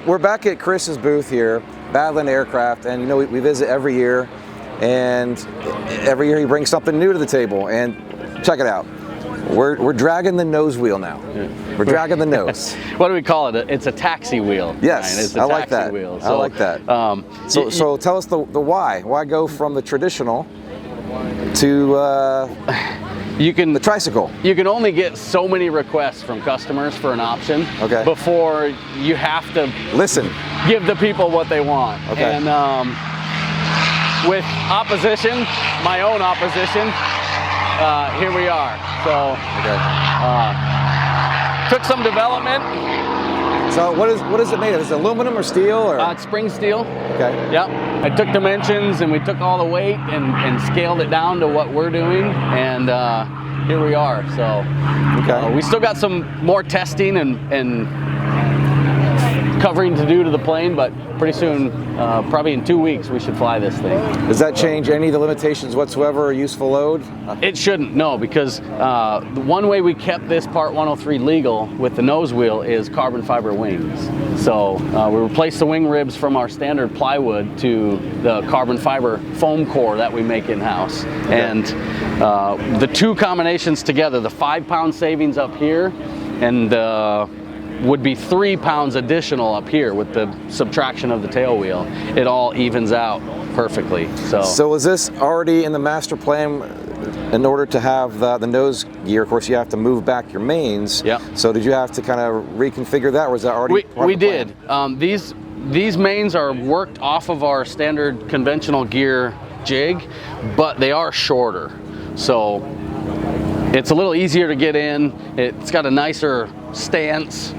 we're back at Chris's booth here, Badland Aircraft, and you know we visit every year, and every year he brings something new to the table. And check it out, we're dragging the nose wheel now. We're dragging the nose. What do we call it? It's a taxi wheel. Yes, Ryan. It's a I like taxi that. Wheel. I like that. So tell us the why. Why go from the traditional to the Tricycle? You can only get so many requests from customers for an option before you have to give the people what they want. And with opposition, my own opposition, here we are. So took some development. So what is it made of? Is it aluminum or steel? Or? It's spring steel. Okay. Yep. I took dimensions and we took all the weight and scaled it down to what we're doing, and here we are. So we still got some more testing and covering to do to the plane, but pretty soon, probably in 2 weeks, we should fly this thing. Does that change any of the limitations whatsoever or useful load? It shouldn't, no, because the one way we kept this Part 103 legal with the nose wheel is carbon fiber wings. So we replaced the wing ribs from our standard plywood to the carbon fiber foam core that we make in-house. And the two combinations together, the 5-pound savings up here and would be 3 pounds additional up here with the subtraction of the tail wheel. It all evens out perfectly. So was this already in the master plan? In order to have the nose gear, of course, you have to move back your mains. Yeah. So did you have to kind of reconfigure that, or was that already part we of the plan? These mains are worked off of our standard conventional gear jig, but they are shorter. So it's a little easier to get in. It's got a nicer stance,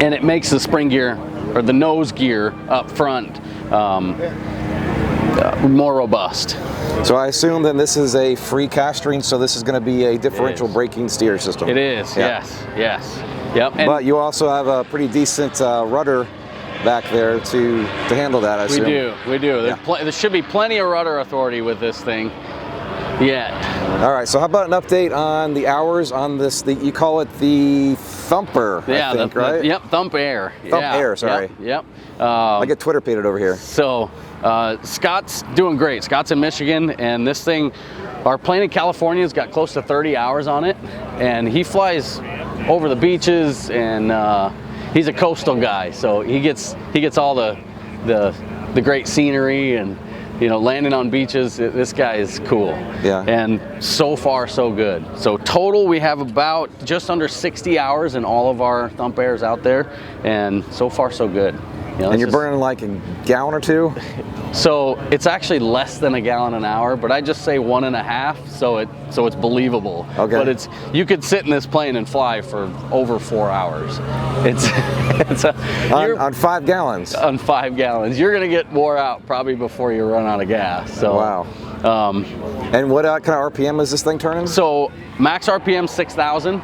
and it makes the spring gear or the nose gear up front more robust. So I assume then this is a free castering, so this is going to be a differential braking steer system. It is, yes. Yep. But you also have a pretty decent rudder back there to handle that, I assume. We do. There should be plenty of rudder authority with this thing. All right, so how about an update on the hours on this, you call it the Thumper, I think, right? Yep, Thump Air. Air, sorry. Yep. I get Twitter pated over here. So Scott's doing great. Scott's in Michigan, and this thing, our plane in California's got close to 30 hours on it, and he flies over the beaches, and he's a coastal guy, so he gets all the great scenery and landing on beaches. This guy is cool. Yeah. And so far, so good. So total, we have about just under 60 hours in all of our Thump Airs out there, and so far, so good. And you're burning like a gallon or two? So it's actually less than a gallon an hour, but I just say 1.5, so it's believable. Okay. But you could sit in this plane and fly for over 4 hours. On 5 gallons. On 5 gallons, you're gonna get wore out probably before you run out of gas. So wow. And what kind of RPM is this thing turning? So max RPM 6,000.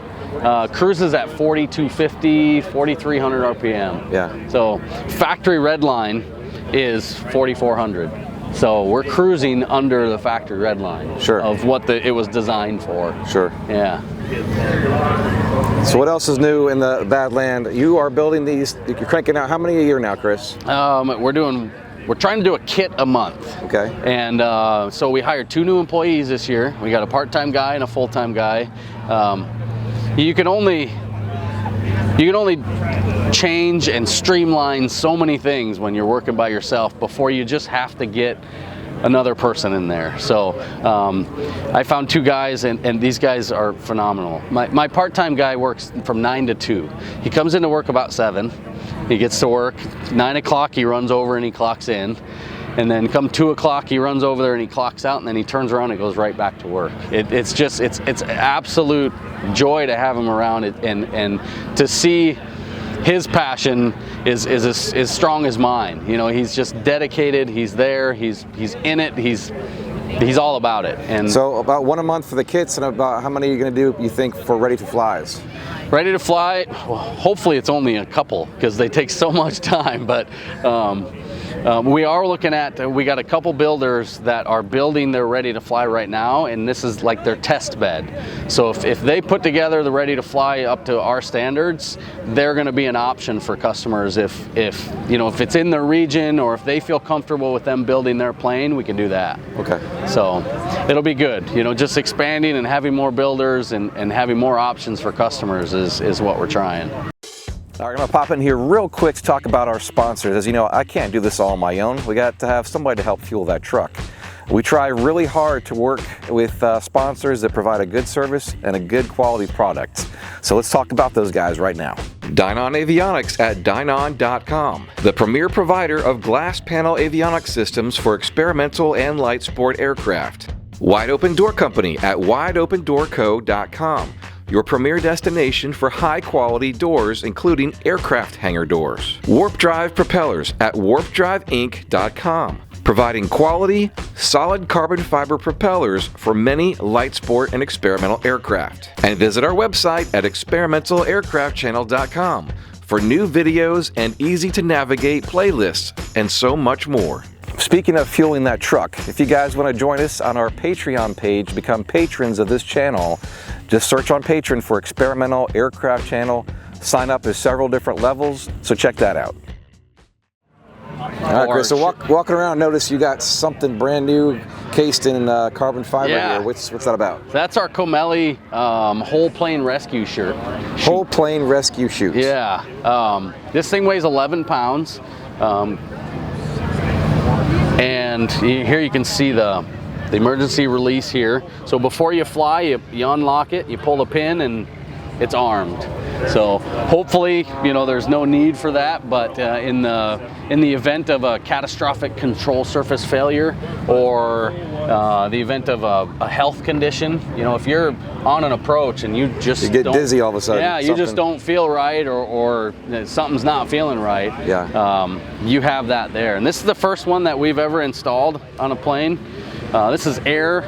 Cruises at 4,250, 4,300 RPM. Yeah. So factory red line is 4,400. So we're cruising under the factory red line of what it was designed for. Sure. Yeah. So what else is new in the Badland? You are building these, you're cranking out how many a year now, Chris? We're trying to do a kit a month. Okay. And so we hired 2 new employees this year. We got a part-time guy and a full-time guy. You can only change and streamline so many things when you're working by yourself before you just have to get another person in there. So I found 2 guys, and these guys are phenomenal. My part-time guy works from 9 to 2. He comes into work about 7. He gets to work 9 o'clock. He runs over and he clocks in. And then come 2 o'clock, he runs over there and he clocks out, and then he turns around and goes right back to work. It's absolute joy to have him around, and to see his passion is as strong as mine. He's just dedicated. He's there. He's in it. He's all about it. And so about 1 a month for the kits, and about how many are you going to do, you think, for ready to flies? Ready to fly, well, hopefully it's only a couple because they take so much time, but we are looking at, we got a couple builders that are building their ready to fly right now, and this is like their test bed. So if they put together the ready to fly up to our standards, they're going to be an option for customers if it's in their region, or if they feel comfortable with them building their plane, we can do that. Okay. So it'll be good. Just expanding and having more builders and having more options for customers is what we're trying. All right, I'm gonna pop in here real quick to talk about our sponsors. As you know, I can't do this all on my own. We got to have somebody to help fuel that truck. We try really hard to work with sponsors that provide a good service and a good quality product. So let's talk about those guys right now. Dynon Avionics at Dynon.com, the premier provider of glass panel avionics systems for experimental and light sport aircraft. Wide Open Door Company at WideOpenDoorCo.com, your premier destination for high-quality doors, including aircraft hangar doors. Warp Drive Propellers at WarpDriveInc.com, providing quality, solid carbon fiber propellers for many light sport and experimental aircraft. And visit our website at ExperimentalAircraftChannel.com for new videos and easy-to-navigate playlists, and so much more. Speaking of fueling that truck, if you guys want to join us on our Patreon page, become patrons of this channel, just search on Patreon for Experimental Aircraft Channel. Sign up. There's several different levels, so check that out. All right, Chris, so walking around, notice you got something brand new cased in carbon fiber here. What's that about? That's our Comelli whole plane rescue chute. Whole plane rescue chute. Yeah. This thing weighs 11 pounds. And here you can see the emergency release here. So before you fly, you unlock it, you pull the pin, and it's armed. So hopefully, there's no need for that, but in the event of a catastrophic control surface failure, or the event of a health condition, if you're on an approach and you get dizzy all of a sudden. Yeah, you just don't feel right, or something's not feeling right. Yeah. You have that there. And this is the first one that we've ever installed on a plane. This is air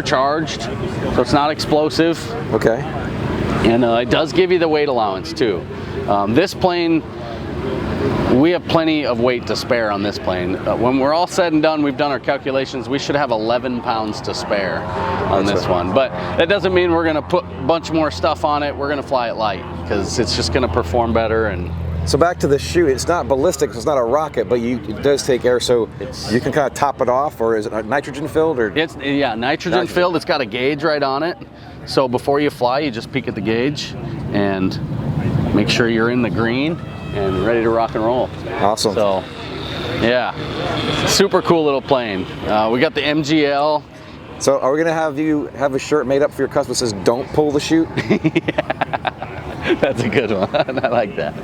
charged, so it's not explosive. Okay. And it does give you the weight allowance too. This plane, we have plenty of weight to spare on this plane. When we're all said and done, we've done our calculations, we should have 11 pounds to spare on this one. But that doesn't mean we're gonna put a bunch more stuff on it. We're gonna fly it light, because it's just gonna perform better. And so back to the chute, it's not ballistic, it's not a rocket, but it does take air, so you can kind of top it off, or is it nitrogen filled? Or nitrogen filled. It's got a gauge right on it. So before you fly, you just peek at the gauge and make sure you're in the green and ready to rock and roll. Awesome. So, yeah, super cool little plane. We got the MGL. So are we gonna have you have a shirt made up for your customer that says "Don't pull the chute"? Yeah, that's a good one. I like that.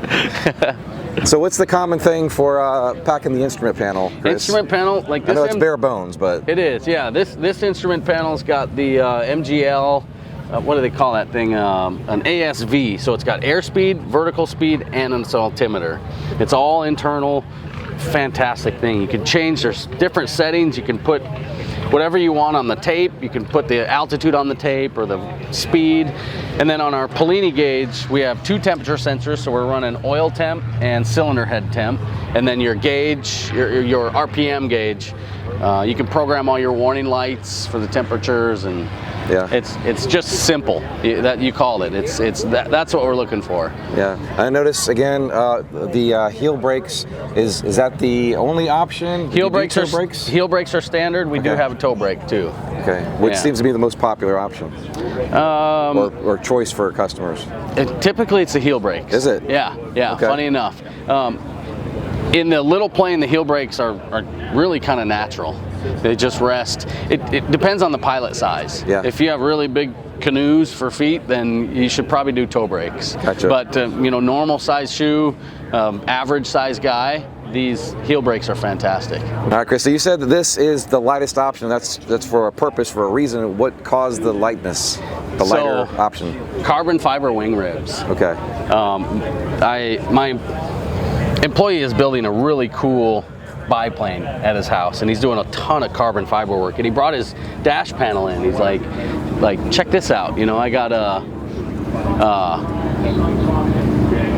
So what's the common thing for packing the instrument panel, Chris? Instrument panel, like this. I know it's bare bones, but it is. Yeah, this instrument panel's got the MGL. What do they call that thing? An ASV. So it's got airspeed, vertical speed, and an altimeter. It's all internal. Fantastic thing. You can change. There's different settings. You can put whatever you want on the tape. You can put the altitude on the tape or the speed. And then on our Polini gauge, we have 2 temperature sensors. So we're running oil temp and cylinder head temp. And then your gauge, your RPM gauge, you can program all your warning lights for the temperatures, and yeah, it's just simple. That you called it. That's what we're looking for. Yeah, I notice again the heel brakes. Is that the only option? Heel brakes are standard. We do have a toe brake too. Okay, which seems to be the most popular option, or choice for customers. Typically, it's the heel brakes. Is it? Yeah. Okay. Funny enough. In the little plane, the heel brakes are really kind of natural. They just rest. It depends on the pilot size. Yeah. If you have really big canoes for feet, then you should probably do toe brakes. Gotcha. But normal size shoe, average size guy, these heel brakes are fantastic. All right, Chris, so you said that this is the lightest option. That's for a purpose, for a reason. What caused the lightness, the lighter option? Carbon fiber wing ribs. Okay. My employee is building a really cool biplane at his house, and he's doing a ton of carbon fiber work, and he brought his dash panel in. He's like check this out, I got a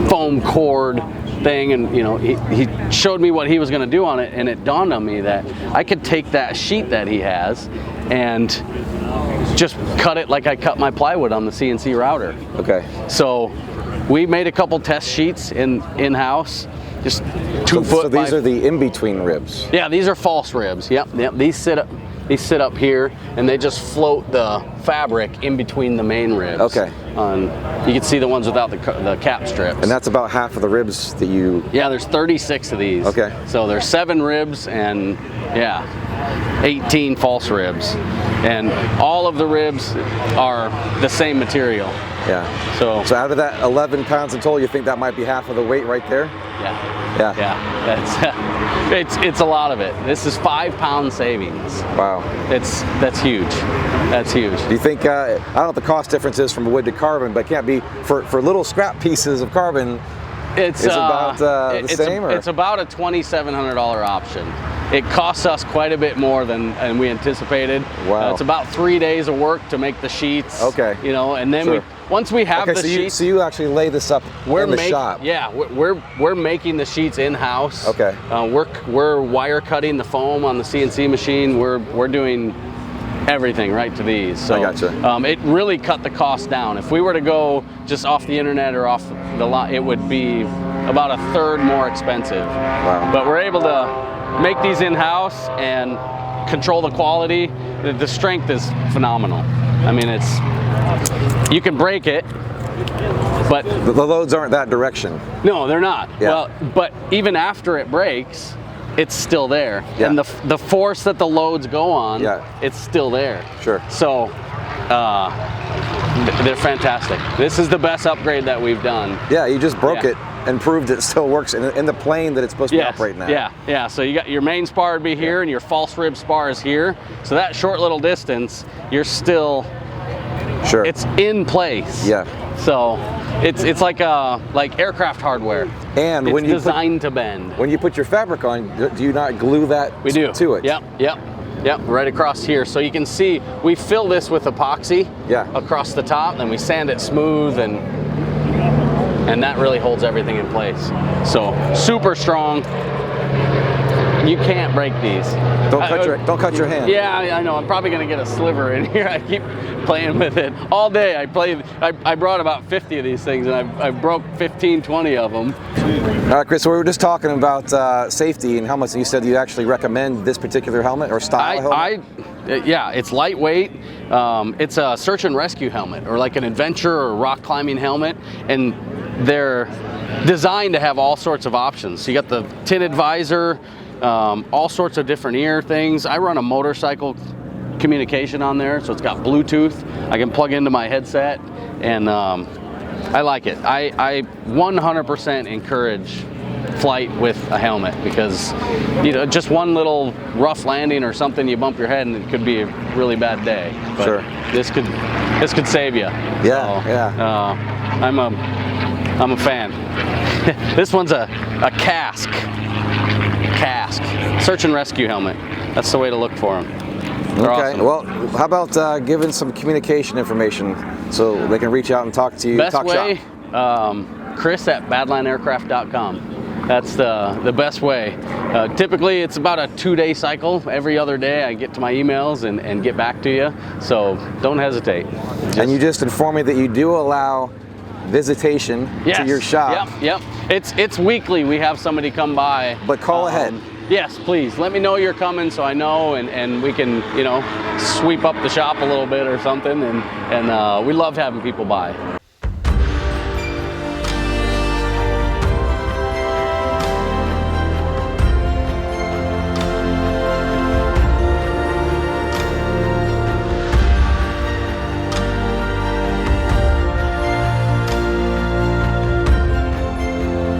foam cord thing, and you know, he showed me what he was going to do on it, and it dawned on me that I could take that sheet that he has and just cut it like I cut my plywood on the CNC router. Okay. So we made a couple test sheets in-house, just 2 foot. So these are the in-between ribs. Yeah, these are false ribs. Yep. These sit up here, and they just float the fabric in between the main ribs. Okay. You can see the ones without the cap strips. And that's about half of the ribs that you... Yeah, there's 36 of these. Okay. So there's 7 ribs and, yeah, 18 false ribs. And all of the ribs are the same material. Yeah. So out of that 11 pounds in total, you think that might be half of the weight right there? Yeah. Yeah. Yeah. It's a lot of it. This is 5 pound savings. Wow. That's huge. That's huge. Do you think, I don't know what the cost difference is from wood to carbon, but it can't be, for little scrap pieces of carbon, it's about the same? It's about a $2,700 option. It costs us quite a bit more than we anticipated. Wow. It's about 3 days of work to make the sheets. Okay. You know, and then once we have the sheets. So you actually lay this up in the shop? Yeah, we're making the sheets in-house. Okay. We're wire cutting the foam on the CNC machine. We're doing everything right to these. So I gotcha. It really cut the cost down. If we were to go just off the internet or off the lot, it would be about a third more expensive. Wow. But we're able to make these in-house and control the quality. The strength is phenomenal. I mean, you can break it, but the loads aren't that direction. No, they're not. Yeah. Well, but even after it breaks, it's still there. Yeah. And the force that the loads go on, it's still there. Sure. So they're fantastic. This is the best upgrade that we've done. Yeah, you just broke it and proved it still works in the plane that it's supposed to be operating at. Yeah. So you got your main spar would be here, and your false rib spar is here. So that short little distance, you're still, it's in place. Yeah. So it's like aircraft hardware. And it's when you designed to bend. When you put your fabric on, do you not glue that to it? Yep, right across here. So you can see we fill this with epoxy across the top, and we sand it smooth, and that really holds everything in place. So super strong. You can't break these. Don't cut your hand. Yeah, I know. I'm probably gonna get a sliver in here. I keep playing with it all day. I brought about 50 of these things, and I broke 15, 20 of them. All right, Chris. So we were just talking about safety and helmets, and you said you actually recommend this particular helmet or style helmet. Yeah, it's lightweight. It's a search and rescue helmet, or like an adventure or rock climbing helmet, and they're designed to have all sorts of options. So you got the tinted visor, all sorts of different ear things. I run a motorcycle communication on there, so it's got Bluetooth. I can plug into my headset, and I like it. I 100% encourage flight with a helmet, because just one little rough landing or something, you bump your head and it could be a really bad day. But this could save you. I'm a fan. This one's a cask search and rescue helmet. That's the way to look for them. They're awesome. Well, how about giving some communication information so they can reach out and talk to you? Best way, Chris at badlandaircraft.com. That's the best way. Typically, it's about a 2-day cycle. Every other day, I get to my emails and get back to you. So don't hesitate. And you just informed me that you do allow visitation to your shop. Yep. It's weekly. We have somebody come by. But call ahead. Yes, please. Let me know you're coming so I know, and we can, sweep up the shop a little bit or something. And we love having people by.